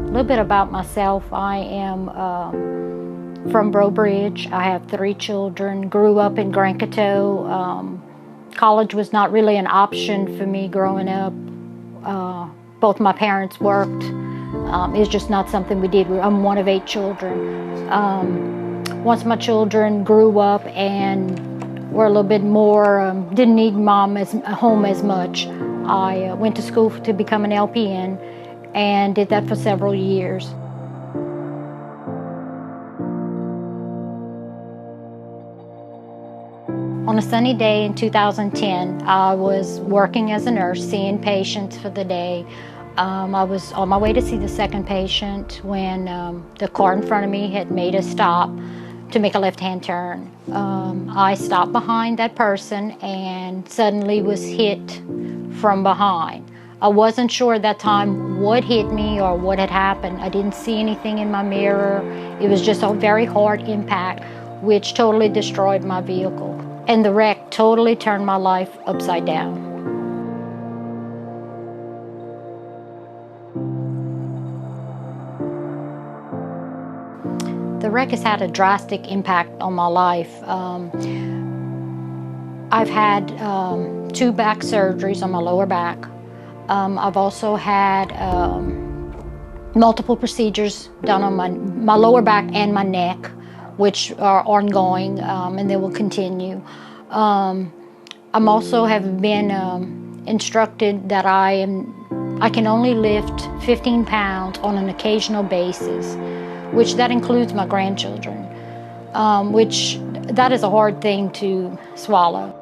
little bit about myself. I am from Breaux Bridge. I have 3 children, grew up in Grand Coteau. College was not really an option for me growing up. Both my parents worked. It's just not something we did. I'm one of 8 children. Once my children grew up and were a little bit more, didn't need mom home as much, I went to school to become an LPN and did that for several years. On a sunny day in 2010, I was working as a nurse, seeing patients for the day. I was on my way to see the second patient when the car in front of me had made a stop to make a left-hand turn. I stopped behind that person and suddenly was hit from behind. I wasn't sure at that time what hit me or what had happened. I didn't see anything in my mirror. It was just a very hard impact, which totally destroyed my vehicle. And the wreck totally turned my life upside down. The wreck has had a drastic impact on my life. I've had 2 back surgeries on my lower back. I've also had multiple procedures done on my lower back and my neck, which are ongoing and they will continue. I'm also have been instructed that I can only lift 15 pounds on an occasional basis, which that includes my grandchildren, which that is a hard thing to swallow.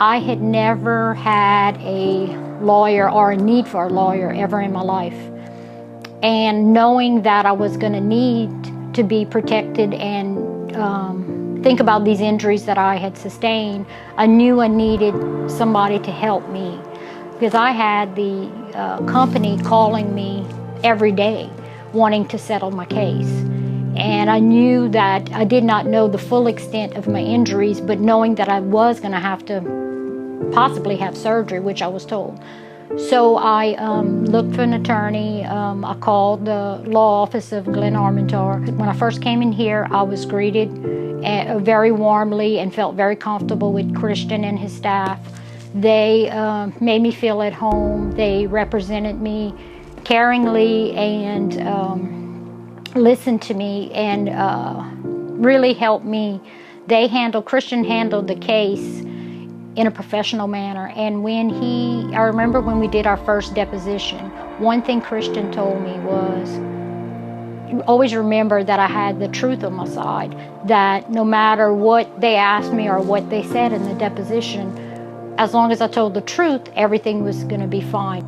I had never had a lawyer or a need for a lawyer ever in my life. And knowing that I was going to need to be protected and think about these injuries that I had sustained, I knew I needed somebody to help me, because I had the company calling me every day wanting to settle my case. And I knew that I did not know the full extent of my injuries, but knowing that I was going to have to possibly have surgery, which I was told. So I looked for an attorney. I called the law office of Glenn Armentar. When I first came in here, I was greeted very warmly and felt very comfortable with Christian and his staff. They made me feel at home. They represented me caringly and listened to me and really helped me. Christian handled the case in a professional manner. And I remember when we did our first deposition, one thing Christian told me was, always remember that I had the truth on my side, that no matter what they asked me or what they said in the deposition, as long as I told the truth, everything was going to be fine.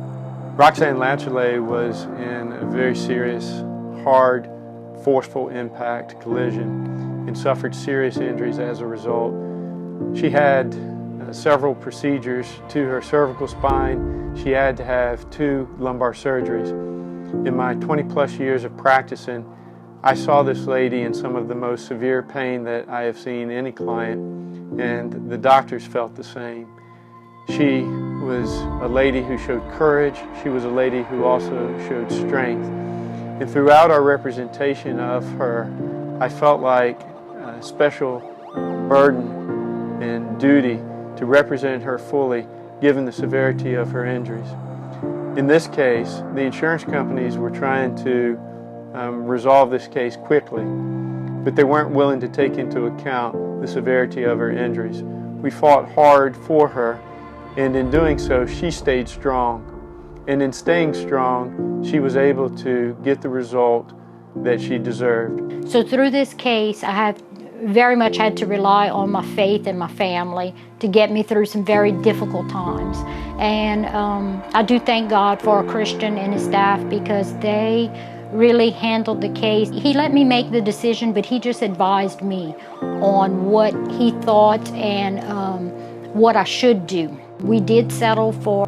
Roxanne Lancelet was in a very serious, hard, forceful impact collision and suffered serious injuries as a result. She had several procedures to her cervical spine. She had to have 2 lumbar surgeries. In my 20-plus years of practicing, I saw this lady in some of the most severe pain that I have seen any client, and the doctors felt the same. She was a lady who showed courage. She was a lady who also showed strength. And throughout our representation of her, I felt like a special burden and duty to represent her fully, given the severity of her injuries. In this case, the insurance companies were trying to resolve this case quickly, but they weren't willing to take into account the severity of her injuries. We fought hard for her, and in doing so, she stayed strong. And in staying strong, she was able to get the result that she deserved. So through this case, I have very much had to rely on my faith and my family to get me through some very difficult times. And I do thank God for Christian and his staff, because they really handled the case. He let me make the decision, but he just advised me on what he thought and what I should do. We did settle for,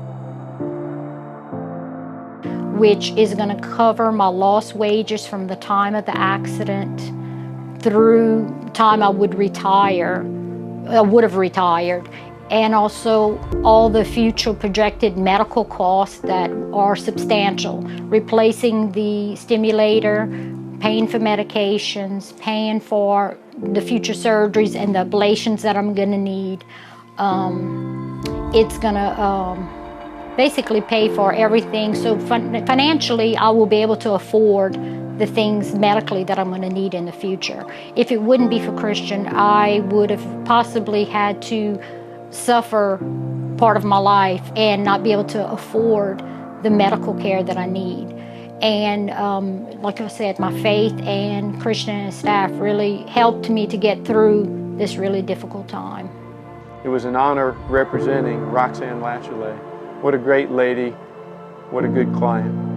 which is going to cover my lost wages from the time of the accident through time I would have retired, and also all the future projected medical costs that are substantial, replacing the stimulator, paying for medications, paying for the future surgeries and the ablations that I'm going to need. It's going to basically pay for everything. So financially, I will be able to afford the things medically that I'm going to need in the future. If it wouldn't be for Christian, I would have possibly had to suffer part of my life and not be able to afford the medical care that I need. And like I said, my faith and Christian and his staff really helped me to get through this really difficult time. It was an honor representing Roxanne Latchley. What a great lady, what a good client.